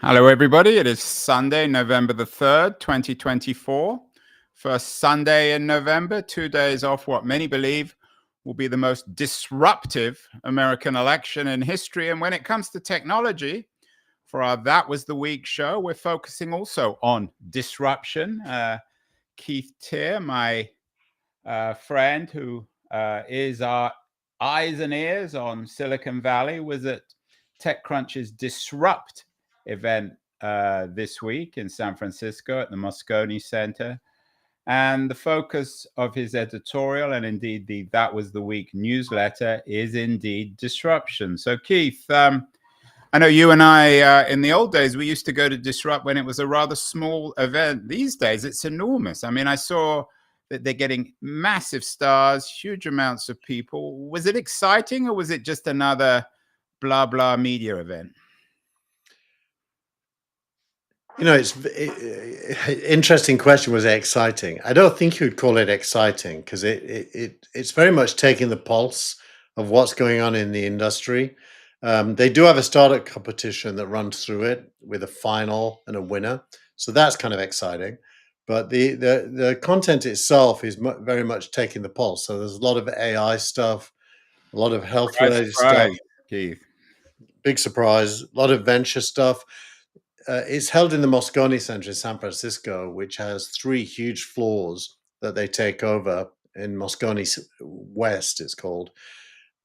Hello, everybody. It is Sunday, November the 3rd, 2024. First Sunday in November, 2 days off what many believe will be the most disruptive American election in history. And when it comes to technology, for our That Was the Week show, we're focusing also on disruption. Keith Tear, my friend who is our eyes and ears on Silicon Valley, was at TechCrunch's Disrupt event this week in San Francisco at the Moscone Center. And the focus of his editorial and indeed the That Was the Week newsletter is indeed disruption. So Keith, I know you and I, in the old days, we used to go to Disrupt when it was a rather small event. These days, it's enormous. I mean, I saw that they're getting massive stars, huge amounts of people. Was it exciting or was it just another blah, blah media event? You know, it's interesting question. Was it exciting? I don't think you'd call it exciting because it's very much taking the pulse of what's going on in the industry. They do have a startup competition that runs through it with a final and a winner, so that's kind of exciting. But the content itself is very much taking the pulse. So there's a lot of AI stuff, a lot of health related stuff. Keith. Big surprise. A lot of venture stuff. It's held in the Moscone Center in San Francisco, which has 3 huge floors that they take over in Moscone West, it's called.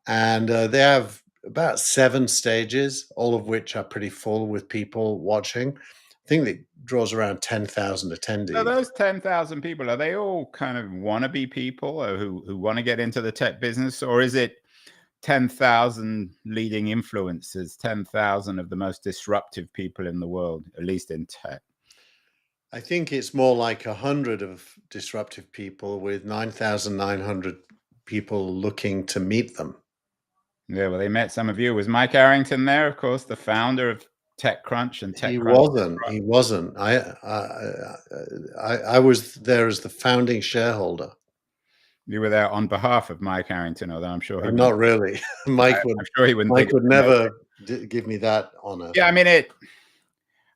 And they have about 7 stages, all of which are pretty full with people watching. I think it draws around 10,000 attendees. So those 10,000 people, are they all kind of wannabe people or who want to get into the tech business? Or is it 10,000 leading influencers, 10,000 of the most disruptive people in the world, at least in tech? I think it's more like 100 of disruptive people with 9,900 people looking to meet them. Yeah, well, they met some of you. Was Mike Arrington there, of course, the founder of TechCrunch and TechCrunch? He wasn't. I was there as the founding shareholder. You were there on behalf of Mike Arrington, although I'm sure he not really. Mike would never give me that honor. Yeah, I mean I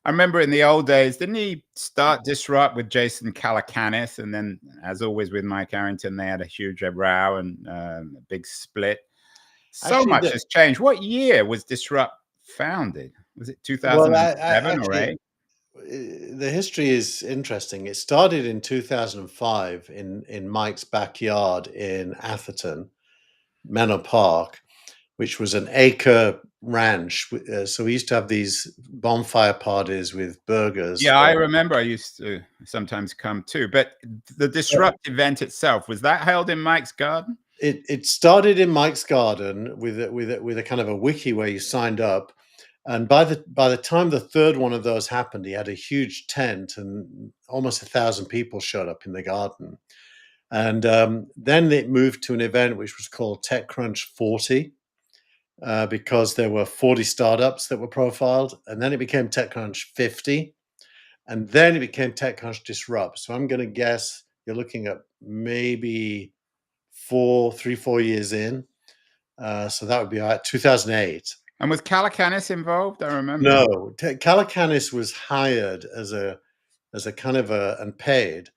remember in the old days, didn't he start Disrupt with Jason Calacanis, and then, as always with Mike Arrington, they had a huge row and a big split. So much has changed. What year was Disrupt founded? Was it 2007 or 8? The history is interesting. It started in 2005 in Mike's backyard in Atherton, Menlo Park, which was an acre ranch. So we used to have these bonfire parties with burgers. Yeah, I remember. I used to sometimes come too. But the Disrupt event itself, was that held in Mike's garden? It started in Mike's garden with a kind of a wiki where you signed up. And by the time the third one of those happened, he had a huge tent and almost 1,000 people showed up in the garden. And then it moved to an event which was called TechCrunch 40 because there were 40 startups that were profiled. And then it became TechCrunch 50. And then it became TechCrunch Disrupt. So I'm going to guess you're looking at maybe 4 years in. So that would be 2008. And was Calacanis involved? I remember. No, Calacanis was hired as a kind of and paid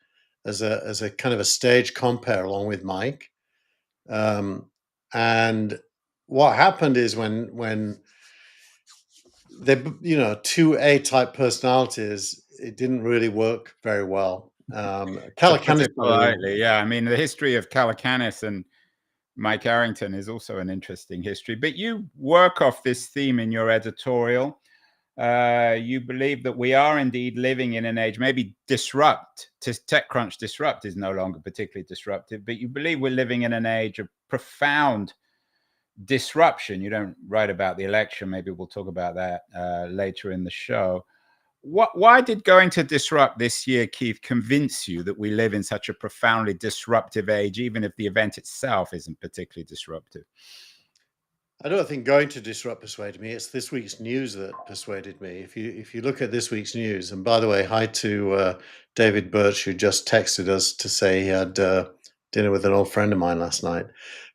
as a kind of a stage compere along with Mike. And what happened is when they, 2 A-type personalities, it didn't really work very well. Calacanis, yeah. I mean, the history of Calacanis and Mike Arrington is also an interesting history, but you work off this theme in your editorial. You believe that we are indeed living in an age, maybe TechCrunch Disrupt is no longer particularly disruptive, but you believe we're living in an age of profound disruption. You don't write about the election. Maybe we'll talk about that later in the show. Why did going to Disrupt this year, Keith, convince you that we live in such a profoundly disruptive age, even if the event itself isn't particularly disruptive? I don't think going to Disrupt persuaded me. It's this week's news that persuaded me. If you look at this week's news, and by the way, hi to David Birch, who just texted us to say he had dinner with an old friend of mine last night.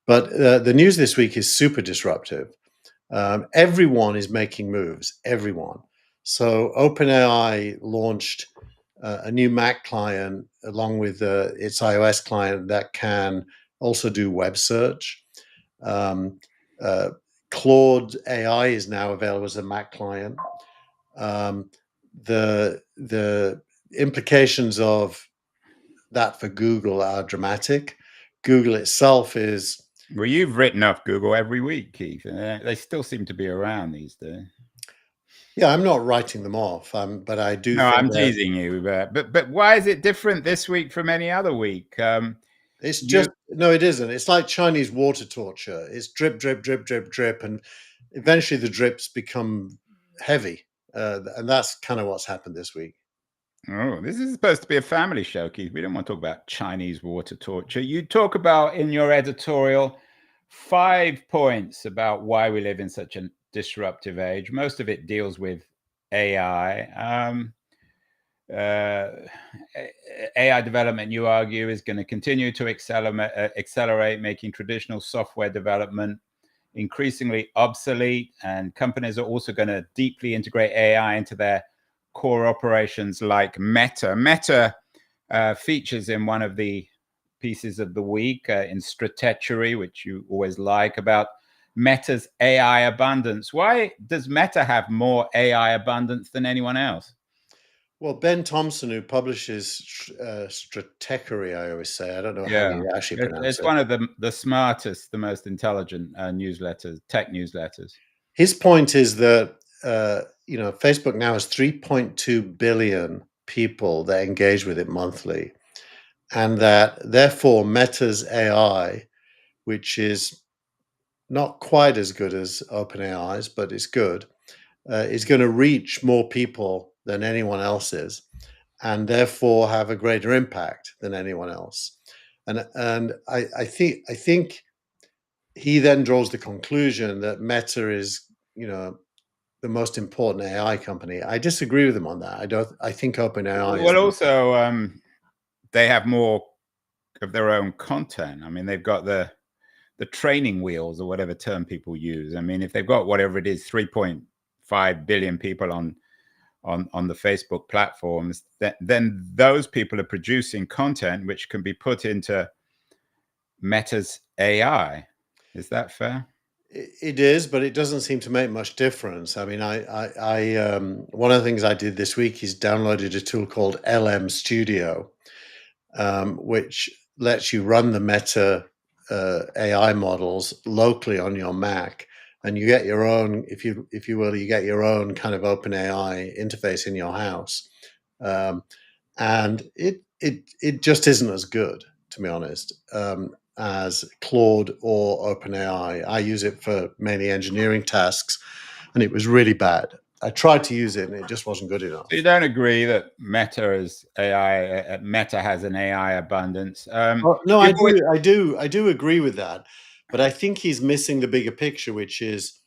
But the news this week is super disruptive. Everyone is making moves. Everyone. So OpenAI launched a new Mac client along with its iOS client that can also do web search. Um, uh, Claude AI is now available as a Mac client. The implications of that for Google are dramatic. Google itself is. Well, you've written off Google every week, Keith. They still seem to be around these days. Yeah, I'm not writing them off, but I do No, think I'm that teasing you. But why is it different this week from any other week? it's You just no, it isn't. It's like Chinese water torture. It's drip, drip, drip, drip, drip, and eventually the drips become heavy, and that's kind of what's happened this week. Oh, this is supposed to be a family show, Keith. We don't want to talk about Chinese water torture. You talk about in your editorial 5 points about why we live in such a disruptive age. Most of it deals with AI. AI development, you argue, is going to continue to accelerate, making traditional software development increasingly obsolete. And companies are also going to deeply integrate AI into their core operations like Meta. Meta features in one of the pieces of the week in Twtw, which you always like, about Meta's AI abundance. Why does Meta have more AI abundance than anyone else? Well, Ben Thompson, who publishes Stratechery, I always say, I don't know how Yeah, you actually pronounce it's it. one of the smartest, the most intelligent newsletters, tech newsletters. His point is that Facebook now has 3.2 billion people that engage with it monthly, and that therefore Meta's AI, which is not quite as good as OpenAI's, but it's good, is going to reach more people than anyone else's, and therefore have a greater impact than anyone else. And I think he then draws the conclusion that Meta is, the most important AI company. I disagree with him on that. I think OpenAI is. Well, also, they have more of their own content. I mean, they've got the training wheels, or whatever term people use. I mean, if they've got whatever it is, 3.5 billion people on the Facebook platforms, then those people are producing content which can be put into Meta's AI. Is that fair? It is, but it doesn't seem to make much difference. I mean, one of the things I did this week is downloaded a tool called LM Studio, which lets you run the Meta AI models locally on your Mac, and you get your own, if you will, you get your own kind of open AI interface in your house, and it just isn't as good, to be honest, as Claude or OpenAI. I use it for mainly engineering tasks, and it was really bad. I tried to use it, and it just wasn't good enough. So you don't agree that Meta is AI? Meta has an AI abundance. No, I You've always do. I do agree with that, but I think he's missing the bigger picture, which is,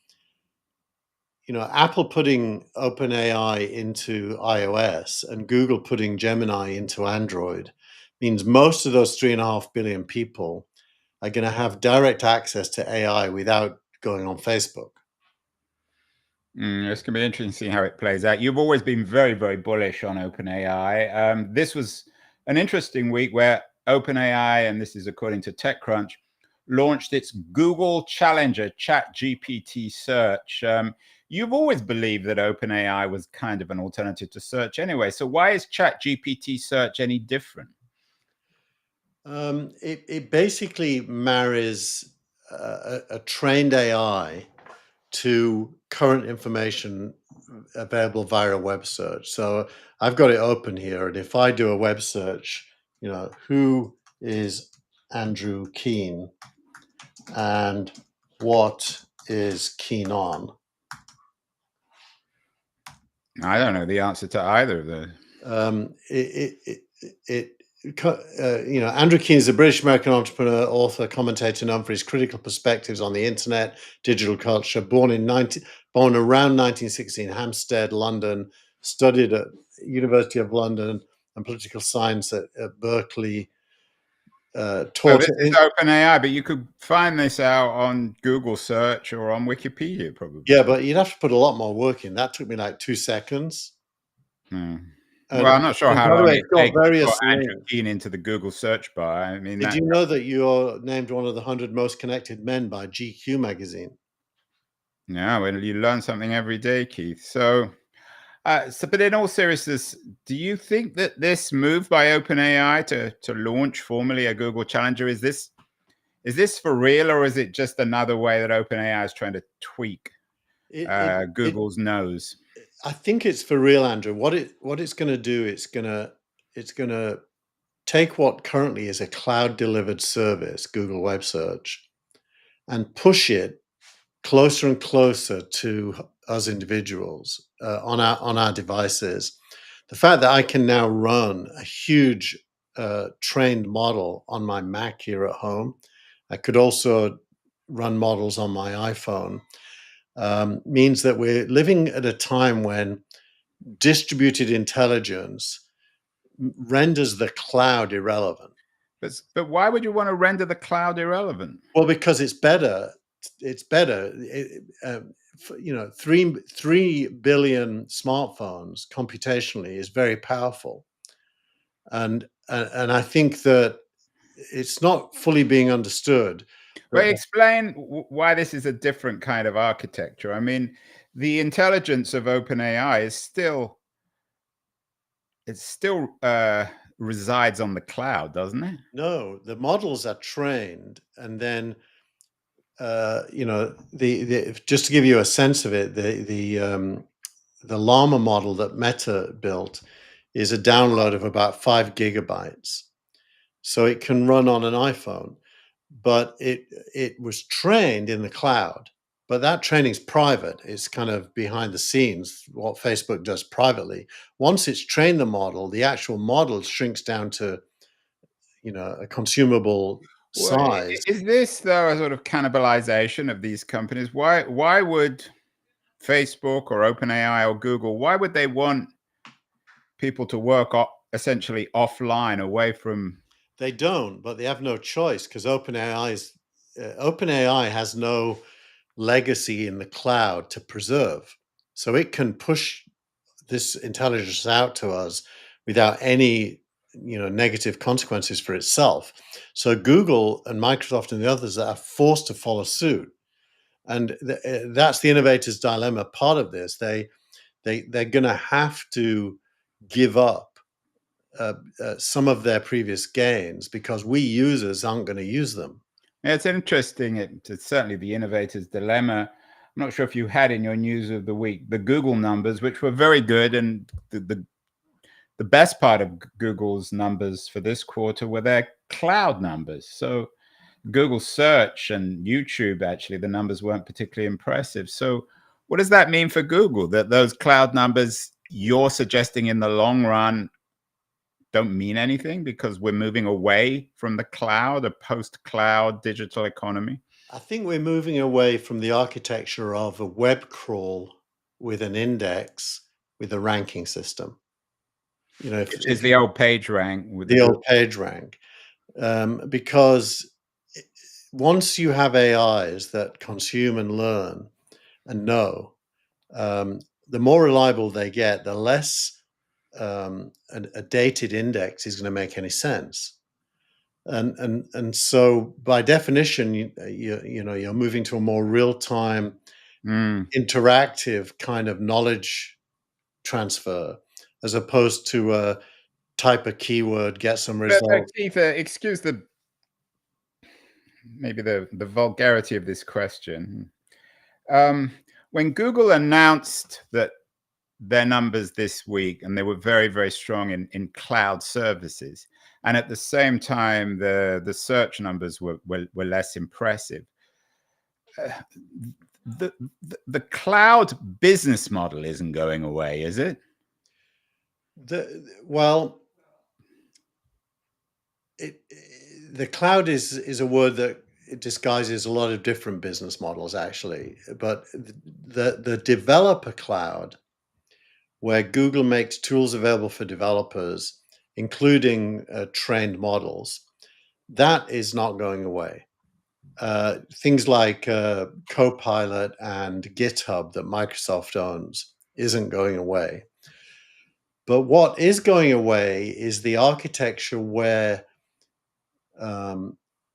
Apple putting OpenAI into iOS and Google putting Gemini into Android means most of those 3.5 billion people are going to have direct access to AI without going on Facebook. It's going to be interesting to see how it plays out. You've always been very, very bullish on OpenAI. This was an interesting week where OpenAI, and this is according to TechCrunch, launched its Google Challenger ChatGPT search. You've always believed that OpenAI was kind of an alternative to search anyway. So why is ChatGPT search any different? It basically marries a trained AI to current information available via a web search. So I've got it open here, and if I do a web search, who is Andrew Keen and what is Keen on? I don't know the answer to either of those. Andrew Keen is a British American entrepreneur, author, commentator known for his critical perspectives on the internet, digital culture. Born around 1916 in Hampstead, London, studied at University of London and political science at Berkeley. Well, taught this is it. OpenAI, but you could find this out on Google search or on Wikipedia, probably. Yeah, but you'd have to put a lot more work in. That took me like 2 seconds. Hmm. And, Well, I'm not sure and how by the long way, it it's got takes to put various Andrew links. Keane into the Google search bar. I mean, Did that. you know that you're named one of the 100 most connected men by GQ magazine? Yeah, well, you learn something every day, Keith. But in all seriousness, do you think that this move by OpenAI to launch formally a Google Challenger is this for real, or is it just another way that OpenAI is trying to tweak It Google's nose? I think it's for real, Andrew. What it's going to do, it's going to take what currently is a cloud delivered service, Google Web Search, and push it closer and closer to us individuals on our devices. The fact that I can now run a huge trained model on my Mac here at home, I could also run models on my iPhone, means that we're living at a time when distributed intelligence renders the cloud irrelevant. But why would you want to render the cloud irrelevant? Well, because it's better. It's better. 3 billion smartphones computationally is very powerful, and I think that it's not fully being understood. Well, But explain why this is a different kind of architecture. I mean, the intelligence of OpenAI it still resides on the cloud, doesn't it? no, the models are trained, and then the just to give you a sense of it, the Llama model that Meta built is a download of about 5 GB. So it can run on an iPhone, but it was trained in the cloud. But that training is private. It's kind of behind the scenes, what Facebook does privately. Once it's trained the model, the actual model shrinks down to a consumable Well, size. is this though a sort of cannibalization of these companies? Why would Facebook or OpenAI or Google, why would they want people to work essentially offline away from? They don't, but they have no choice because OpenAI has no legacy in the cloud to preserve. So it can push this intelligence out to us without any negative consequences for itself. So Google and Microsoft and the others are forced to follow suit. And that's the innovator's dilemma. Part of this, they're going to have to give up some of their previous gains because we users aren't going to use them. Yeah, it's interesting. It's certainly the innovator's dilemma. I'm not sure if you had in your news of the week the Google numbers, which were very good, and the best part of Google's numbers for this quarter were their cloud numbers. So Google search and YouTube, actually, the numbers weren't particularly impressive. So what does that mean for Google, that those cloud numbers you're suggesting in the long run don't mean anything because we're moving away from the cloud, a post-cloud digital economy? I think we're moving away from the architecture of a web crawl with an index with a ranking system. Which is the old page rank with the old page rank, because once you have AIs that consume and learn and know, the more reliable they get, the less a dated index is going to make any sense. And so by definition, you're moving to a more real time, interactive kind of knowledge transfer, as opposed to type a keyword, get some results. Keith, excuse maybe the vulgarity of this question. When Google announced that their numbers this week, and they were very, very strong in cloud services, and at the same time the search numbers were less impressive. The cloud business model isn't going away, is it? The cloud is a word that it disguises a lot of different business models, actually. But the developer cloud, where Google makes tools available for developers, including trained models, that is not going away. Things like Copilot and GitHub that Microsoft owns isn't going away. But what is going away is the architecture where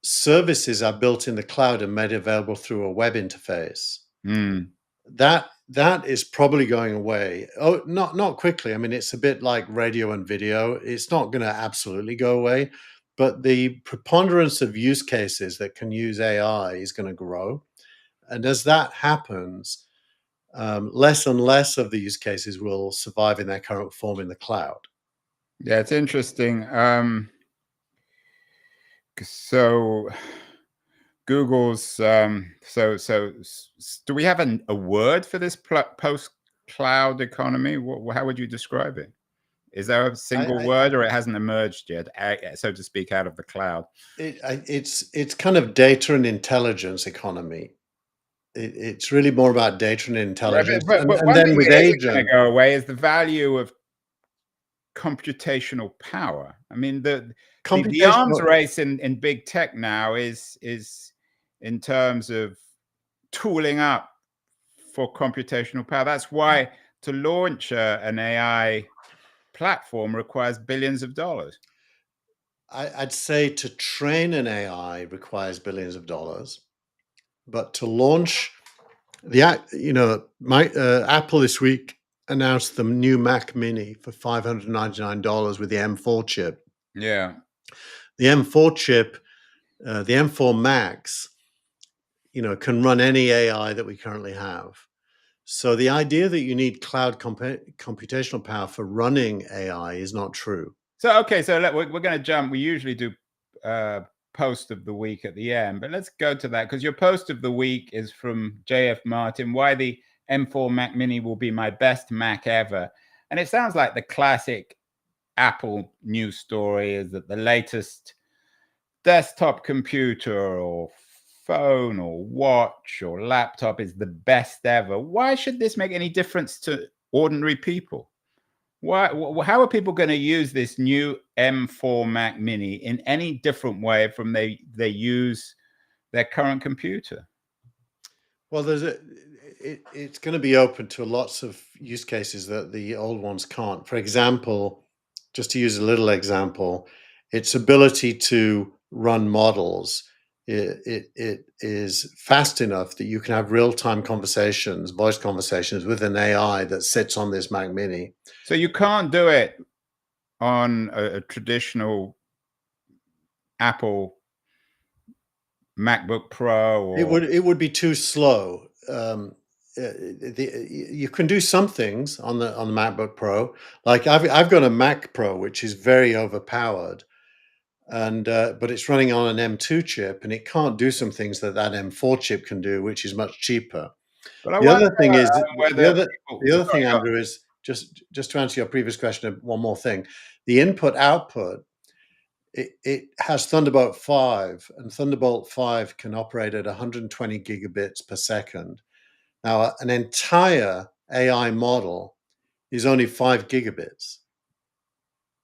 services are built in the cloud and made available through a web interface. That is probably going away. Oh, not quickly. I mean, it's a bit like radio and video. It's not going to absolutely go away, but the preponderance of use cases that can use AI is going to grow. And as that happens, less and less of the use cases will survive in their current form in the cloud. Yeah, it's interesting. So Google's do we have a word for this post-cloud economy? How would you describe it? Is there a single word, or it hasn't emerged yet, so to speak, out of the cloud? It's kind of data and intelligence economy. It's really more about data and intelligence. But and then with agent going to agent, go away is the value of computational power. I mean, the arms race in big tech now is in terms of tooling up for computational power. That's why to launch an AI platform requires billions of dollars. I'd say to train an AI requires billions of dollars, but to launch Apple this week announced the new Mac Mini for $599 with the M4 chip. Yeah, the M4 chip, the M4 Max, can run any AI that we currently have. So the idea that you need cloud computational power for running AI is not true. So, okay, so we're going to jump. We usually do post of the week at the end, but let's go to that, because your post of the week is from JF Martin, why the M4 Mac Mini will be my best Mac ever. And it sounds like the classic Apple news story is that the latest desktop computer or phone or watch or laptop is the best ever. Why should this make any difference to ordinary people? How are people going to use this new M4 Mac Mini in any different way from they use their current computer? Well, it's going to be open to lots of use cases that the old ones can't. For example, just to use a little example, its ability to run models. It is fast enough that you can have real-time conversations, voice conversations with an AI that sits on this Mac Mini. So you can't do it on a traditional Apple MacBook Pro? Or... It would be too slow. You can do some things on the MacBook Pro. Like I've got a Mac Pro which is very overpowered, and but it's running on an M2 chip, and it can't do some things that M4 chip can do, which is much cheaper. But the other thing is the other thing, Andrew, is just to answer your previous question. One more thing: the input output. It has Thunderbolt 5, and Thunderbolt 5 can operate at 120 gigabits per second. Now, an entire AI model is only 5 gigabits.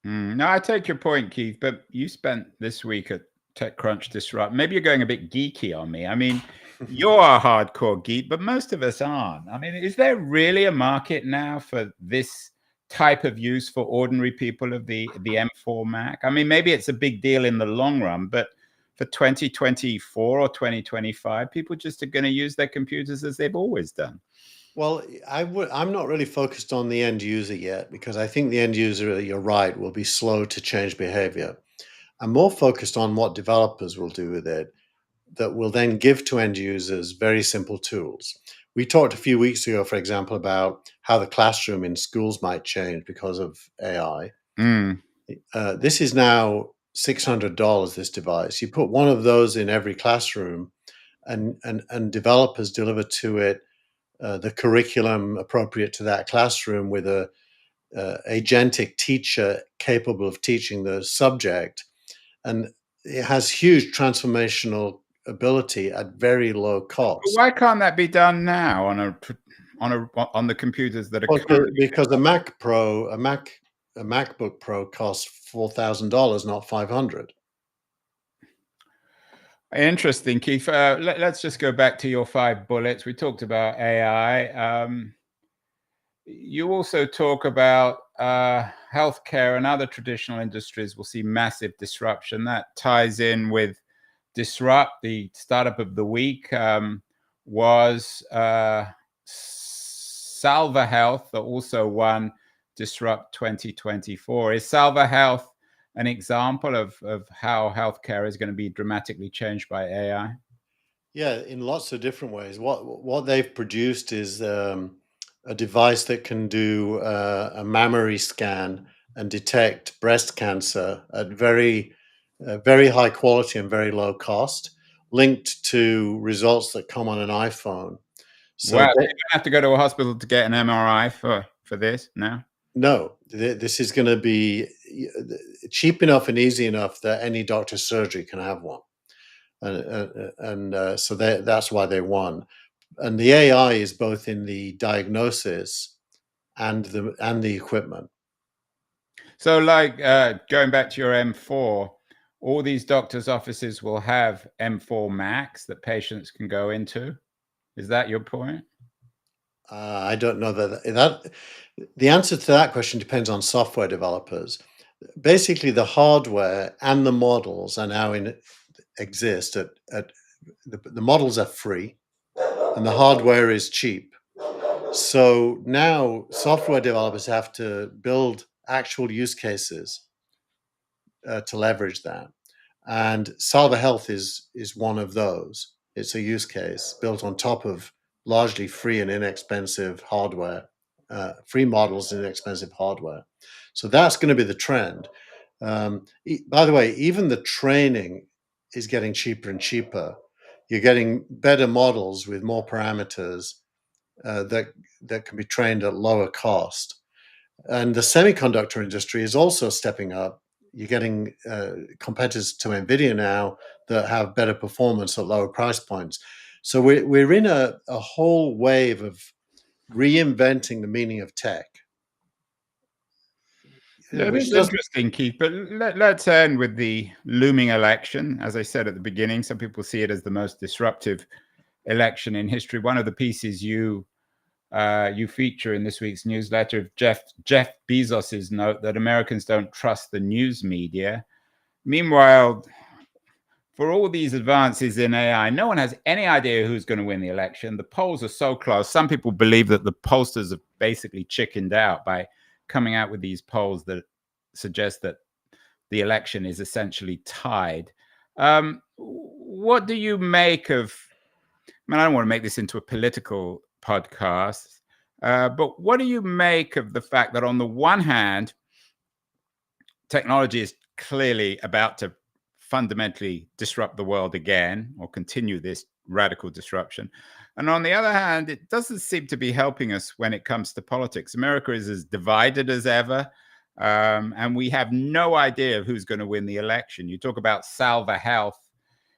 No, I take your point, Keith, but you spent this week at TechCrunch Disrupt. Maybe you're going a bit geeky on me. I mean, you're a hardcore geek, but most of us aren't. I mean, is there really a market now for this type of use for ordinary people of the M4 Mac? I mean, maybe it's a big deal in the long run, but for 2024 or 2025, people just are going to use their computers as they've always done. Well, I'm not really focused on the end user yet, because I think the end user, you're right, will be slow to change behavior. I'm more focused on what developers will do with it that will then give to end users very simple tools. We talked a few weeks ago, for example, about how the classroom in schools might change because of AI. This is now $600, this device. You put one of those in every classroom, and developers deliver to it the curriculum appropriate to that classroom with a agentic teacher capable of teaching the subject. And it has huge transformational ability at very low cost. But why can't that be done now on the computers that are because a Mac Pro, a MacBook Pro costs $4,000, not $500. Interesting, Keith. Let's just go back to your 5 bullets. We talked about AI. You also talk about healthcare and other traditional industries will see massive disruption. That ties in with Disrupt. The startup of the week was Salva Health, that also won Disrupt 2024. Is Salva Health an example of how healthcare is going to be dramatically changed by AI? Yeah, in lots of different ways. What they've produced is a device that can do a mammary scan and detect breast cancer at very high quality and very low cost, linked to results that come on an iPhone. So Wow, you don't have to go to a hospital to get an MRI for this now. no, this is going to be cheap enough and easy enough that any doctor's surgery can have one, and so that's why they won. And the AI is both in the diagnosis and the equipment. So, like going back to your M4, all these doctors' offices will have M4 Max that patients can go into. Is that your point? I don't know that the answer to that question depends on software developers. Basically, the hardware and the models are now exist at the models are free and the hardware is cheap. So now software developers have to build actual use cases to leverage that. And Salva Health is one of those. It's a use case built on top of largely free and inexpensive hardware, free models and inexpensive hardware. So that's going to be the trend. By the way, even the training is getting cheaper and cheaper. You're getting better models with more parameters that can be trained at lower cost. And the semiconductor industry is also stepping up. You're getting competitors to NVIDIA now that have better performance at lower price points. So we're in a whole wave of reinventing the meaning of tech. Yeah, Which that's doesn't. interesting, Keith. But let's end with the looming election. As I said at the beginning, some people see it as the most disruptive election in history. One of the pieces you feature in this week's newsletter of Jeff Bezos's note that Americans don't trust the news media. Meanwhile, for all these advances in AI, no one has any idea who's going to win the election. The polls are so close. Some people believe that the pollsters have basically chickened out by coming out with these polls that suggest that the election is essentially tied. What do you make of? I mean, I don't want to make this into a political podcast, but what do you make of the fact that on the one hand, technology is clearly about to fundamentally disrupt the world again, or continue this radical disruption, and on the other hand, it doesn't seem to be helping us when it comes to politics. America is as divided as ever, and we have no idea of who's going to win the election. You talk about Salva Health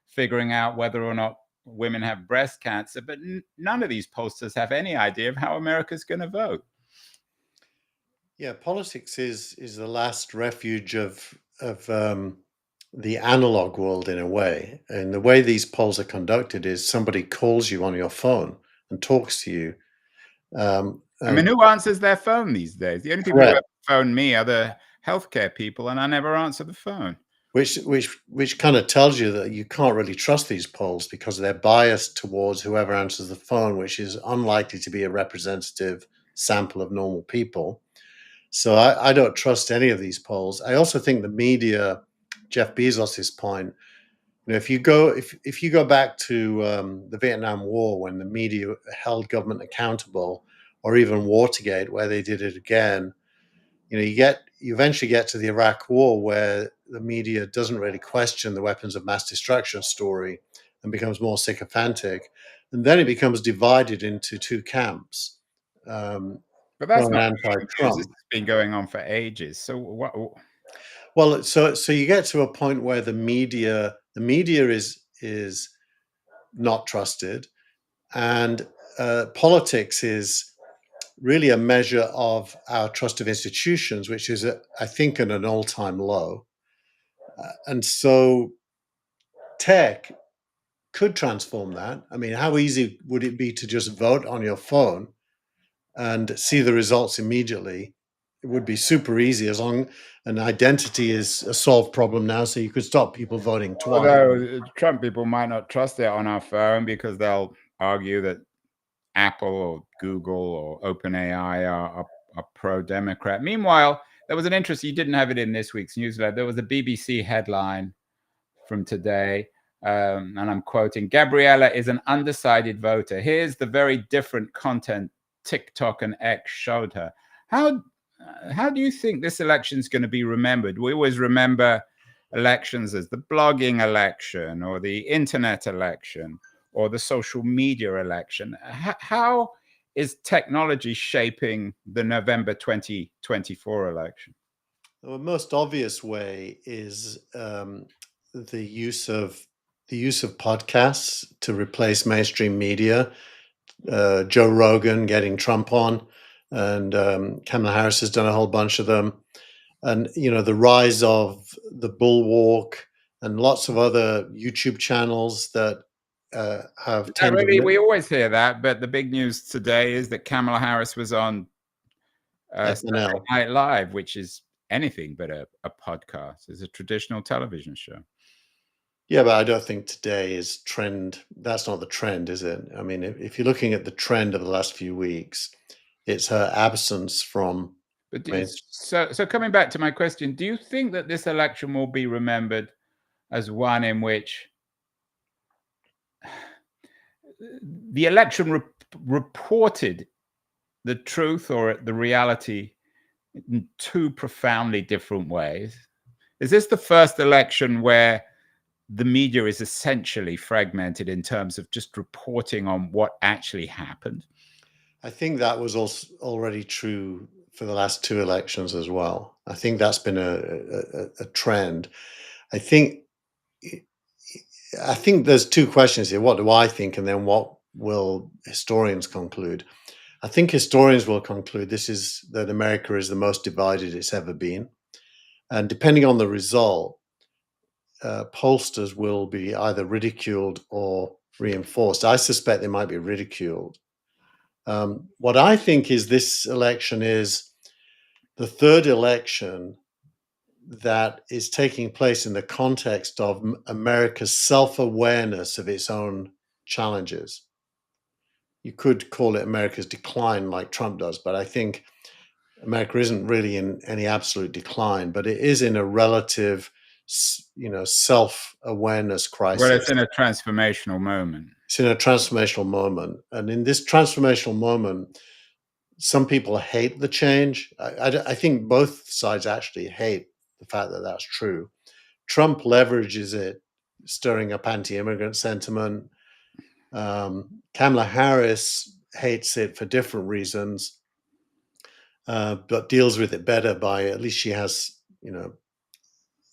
figuring out whether or not women have breast cancer, but none of these pollsters have any idea of how America's going to vote. Yeah, politics is the last refuge of the analog world in a way. And the way these polls are conducted is somebody calls you on your phone and talks to you. I mean, who answers their phone these days? The only people who ever phone me are the healthcare people, and I never answer the phone. Which kind of tells you that you can't really trust these polls because they're biased towards whoever answers the phone, which is unlikely to be a representative sample of normal people. So I don't trust any of these polls. I also think the media, Jeff Bezos's point, if you go back to the Vietnam War, when the media held government accountable, or even Watergate, where they did it again, you eventually get to the Iraq War, where the media doesn't really question the weapons of mass destruction story and becomes more sycophantic, and then it becomes divided into two camps. But that's Pro not and new news. This anti-Trump. has been going on for ages. So what? Well, so you get to a point where the media is not trusted, and politics is really a measure of our trust of institutions, which is, I think, at an all-time low. And so tech could transform that. I mean, how easy would it be to just vote on your phone and see the results immediately? It would be super easy, as long an identity is a solved problem now, so you could stop people voting twice. Although Trump people might not trust it on our phone because they'll argue that Apple or Google or OpenAI are pro-Democrat. Meanwhile, there was an interest, you didn't have it in this week's newsletter, there was a BBC headline from today, and I'm quoting, "Gabriella is an undecided voter. Here's the very different content TikTok and X showed her." How do you think this election is going to be remembered? We always remember elections as the blogging election or the internet election or the social media election. How is technology shaping the November 2024 election? The most obvious way is the use of podcasts to replace mainstream media. Joe Rogan getting Trump on, and Kamala Harris has done a whole bunch of them. And the rise of the Bulwark and lots of other YouTube channels that have tended. Really, we always hear that, but the big news today is that Kamala Harris was on Saturday Night Live, which is anything but a podcast. It's a traditional television show. Yeah, but I don't think today is trend. That's not the trend, is it? I mean, if you're looking at the trend of the last few weeks, it's her absence from. But so coming back to my question, do you think that this election will be remembered as one in which the election reported the truth or the reality in two profoundly different ways? Is this the first election where the media is essentially fragmented in terms of just reporting on what actually happened? I think that was also already true for the last two elections as well. I think that's been a trend. I think there's two questions here. What do I think? And then what will historians conclude? I think historians will conclude that America is the most divided it's ever been. And depending on the result, pollsters will be either ridiculed or reinforced. I suspect they might be ridiculed. What I think is this election is the third election that is taking place in the context of America's self-awareness of its own challenges. You could call it America's decline like Trump does, but I think America isn't really in any absolute decline, but it is in a relative, self-awareness crisis. Well, it's in a transformational moment. It's in a transformational moment. And in this transformational moment, some people hate the change. I think both sides actually hate the fact that that's true. Trump leverages it, stirring up anti-immigrant sentiment. Kamala Harris hates it for different reasons, but deals with it better by, at least she has,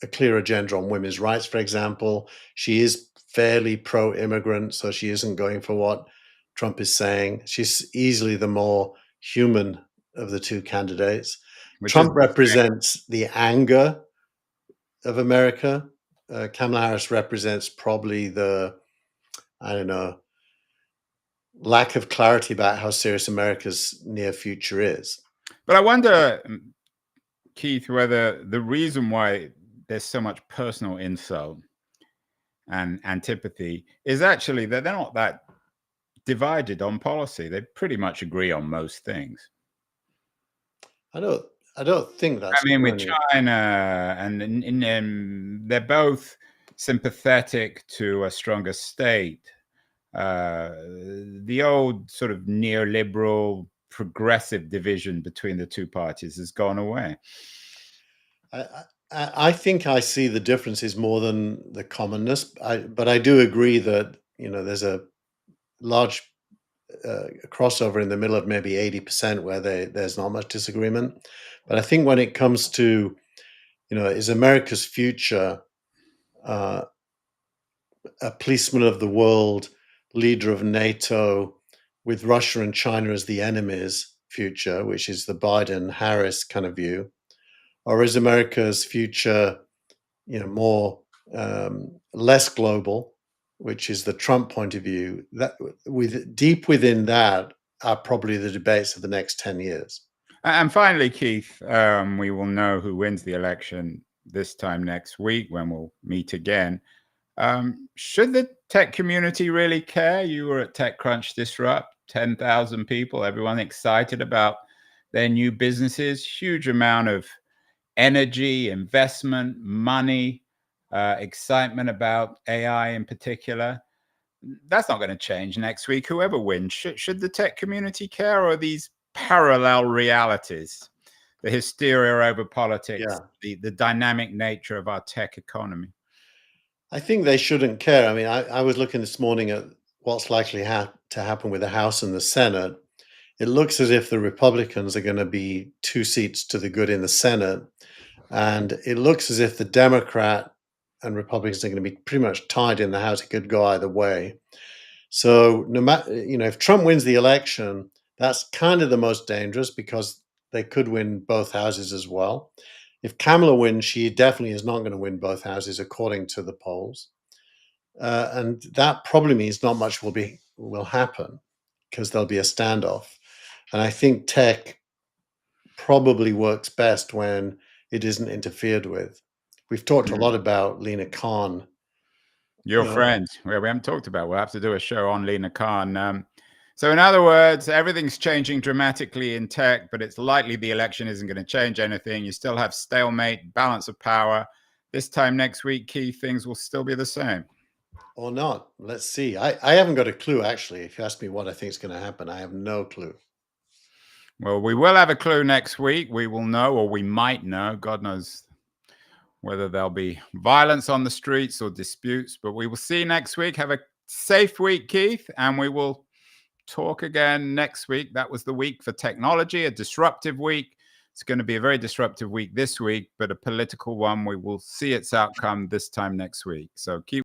a clear agenda on women's rights, for example. She is fairly pro-immigrant, so she isn't going for what Trump is saying. She's easily the more human of the two candidates. Trump represents the anger of America. Kamala Harris represents probably the, lack of clarity about how serious America's near future is. But I wonder, Keith, whether the reason why there's so much personal insult and antipathy is actually that they're not that divided on policy. They pretty much agree on most things. I don't think that's. I mean, with China and they're both sympathetic to a stronger state. The old sort of neoliberal progressive division between the two parties has gone away. I think I see the differences more than the commonness, but I do agree that there's a large crossover in the middle of maybe 80% where there's not much disagreement. But I think when it comes to, is America's future a policeman of the world, leader of NATO, with Russia and China as the enemies future, which is the Biden-Harris kind of view, or is America's future, more less global, which is the Trump point of view, that deep within that are probably the debates of the next 10 years. And finally, Keith, we will know who wins the election this time next week when we'll meet again. Should the tech community really care? You were at TechCrunch Disrupt, 10,000 people, everyone excited about their new businesses, huge amount of energy, investment, money, excitement about AI in particular. That's not going to change next week, whoever wins. Should the tech community care, or are these parallel realities? The hysteria over politics, the dynamic nature of our tech economy. I think they shouldn't care. I mean, I was looking this morning at what's likely to happen with the House and the Senate. It looks as if the Republicans are going to be 2 seats to the good in the Senate. And it looks as if the Democrat and Republicans are going to be pretty much tied in the House. It could go either way. So no matter, if Trump wins the election, that's kind of the most dangerous because they could win both houses as well. If Kamala wins, she definitely is not going to win both houses, according to the polls. And that probably means not much will happen because there'll be a standoff. And I think tech probably works best when it isn't interfered with. We've talked a lot about Lina Khan. Your friend. We haven't talked about. We'll have to do a show on Lina Khan. So in other words, everything's changing dramatically in tech, but it's likely the election isn't going to change anything. You still have stalemate, balance of power. This time next week, key things will still be the same. Or not. Let's see. I haven't got a clue, actually. If you ask me what I think is going to happen, I have no clue. Well, we will have a clue next week. We will know, or we might know. God knows whether there'll be violence on the streets or disputes, but we will see next week. Have a safe week, Keith, and we will talk again next week. That was the week for technology, a disruptive week. It's going to be a very disruptive week this week, but a political one. We will see its outcome this time next week. So keep